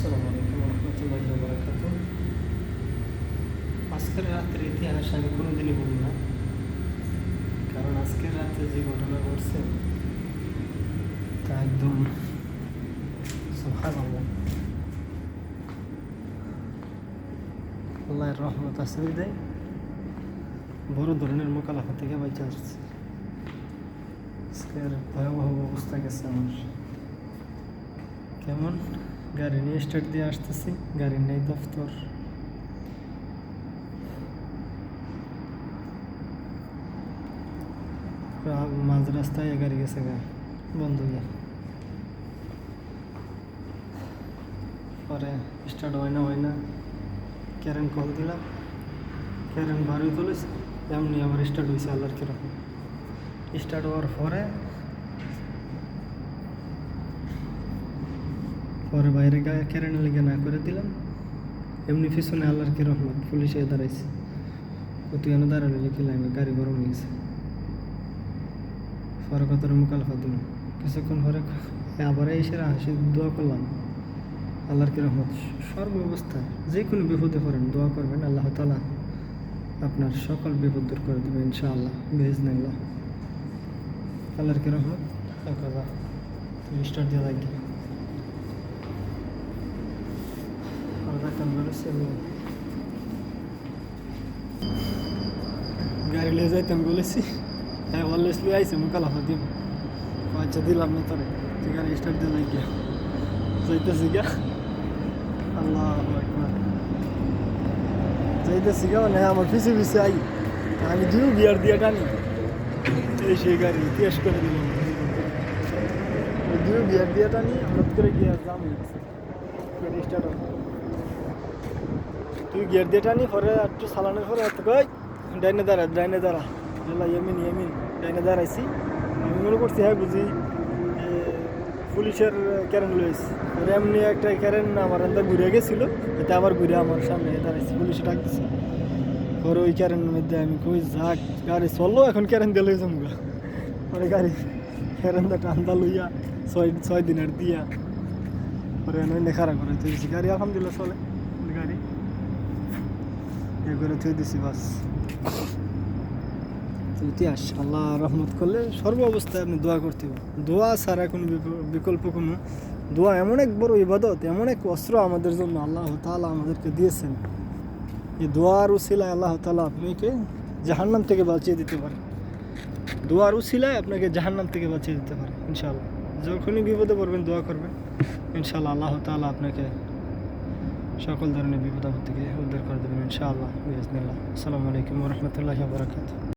আসসালামু আলাইকুম রহমতুল্লাহি ওয়া বারাকাতুহু। আজকের রাতের ইতিহাস আমি কোনোদিনই বলি না, কারণ আজকের রাতে যে ঘটনা ঘটছে তা একদম সুবহানাল্লাহ, আল্লাহর রহমত আছে দেয় বড় ধরনের মোকালাফা থেকে বাঁচা আসছে। আজকের ভয়াবহ অবস্থা গেছে আমার। কেমন গাড়ি নিয়ে স্টার্ট দিয়ে আসতেছি, গাড়ি নেই দফতর, মাঝ রাস্তায় গাড়ি গেছে বন্ধ গিয়ে, পরে স্টার্ট হয় না ক্যারেন কল দিলাম, ক্যারেন বাড়ি তুলেছে, এমনি আমার স্টার্ট হয়েছে। আল্লাহর কিরকম স্টার্ট হওয়ার পরে বাইরে গায়ে ক্যারেন লেগে না করে দিলাম, এমনি পিছনে আল্লাহর কি রহমত পুলিশে দাঁড়াইছে। ও তুই এনে দাঁড়ালে লিখিলাম, গাড়ি গরম হয়ে গেছে। পরে কত মোকালফা দিল, কিছুক্ষণ পরে আবার এসে হাসি দোয়া করলাম। আল্লাহর কি রহমত, সর্ব অবস্থায় যে কোনো বিপদে পড়েন দোয়া করবেন, আল্লাহ তাআলা আপনার সকল বিপদ দূর করে দেবে ইনশাআল্লাহ বিইজনিল্লাহ। আল্লাহর কি রহমত। তুই স্টার্ট দিয়ে লাগি গাড়ি লিয়ে যাইতাম বলেছি, হ্যাঁ অলরেডি আইসে মোকালাফা দিব। আচ্ছা দিলাম না তোরে, তুই গাড়ি স্টার্ট দিয়ে যাই গিয়া যাইতেছি গা। আল্লাহ আকবার, যাইতেছি গা মানে আমার পিছিয়ে আই, আমি দিও গিয়ার দিয়ে টানি, এই সেই গাড়ি টেস্ট করে দিলাম। দিও গিয়ার দিয়ে টানি, হঠাৎ করে গিয়ার জাম হয়ে গেছে, গাড়ি স্টার্ট হবে। তুই গিয়ার দিয়ে টানি, পরে একটু চালানোর পরে এত কই ডাইনে দাঁড়া এমিন ডাইনে দাঁড়াইছি। আমি মনে করছি হ্যাঁ বুঝি পুলিশের ক্যারেন লইছি, এমনি একটা ক্যারেন আমার এনটা ঘুরে গেছিলো, এতে আবার ঘুরে আমার সামনে দাঁড়াইছি, পুলিশে ডাক দিছে। পরে ওই ক্যারেনের মধ্যে আমি কই যাক গাড়ি চললো, এখন ক্যারেন দিয়ে লই যাবো। পরে গাড়ি ক্যারেনটা টান্দা লইয়া 6 দিনের দিয়া পরে এনে খারাপ করে তুইছি। গাড়ি আলহামদুলিল্লাহ চলে, গাড়ি করে থুয়ে দিছি বাস। ইতিহাস আল্লাহ রহমত করলে সর্ব অবস্থায় আপনি দোয়া করতে হবে। দোয়া ছাড়া কোনো বিকল্প কোনো, দোয়া এমন এক বড় ইবাদত, এমন এক অস্ত্র আমাদের জন্য আল্লাহ তাআলা আমাদেরকে দিয়েছেন। এই দোয়ার উসিলায় আল্লাহ তাআলা আপনাকে জাহান্নাম থেকে বাঁচিয়ে দিতে পারে। দোয়ার উসিলায় আপনাকে জাহান্নাম থেকে বাঁচিয়ে দিতে পারে ইনশাআল্লাহ। যখনই বিপদে পড়বেন দোয়া করবেন, ইনশাআল্লাহ আল্লাহ তাআলা আপনাকে সকল ধরনের বিপদ আপদ থেকে উদ্ধার করে দেবেন ইনশাআল্লাহ বিইজনিল্লাহ। আসসালামু আলাইকুম ওয়া রাহমাতুল্লাহি ওয়া বারাকাতুহু।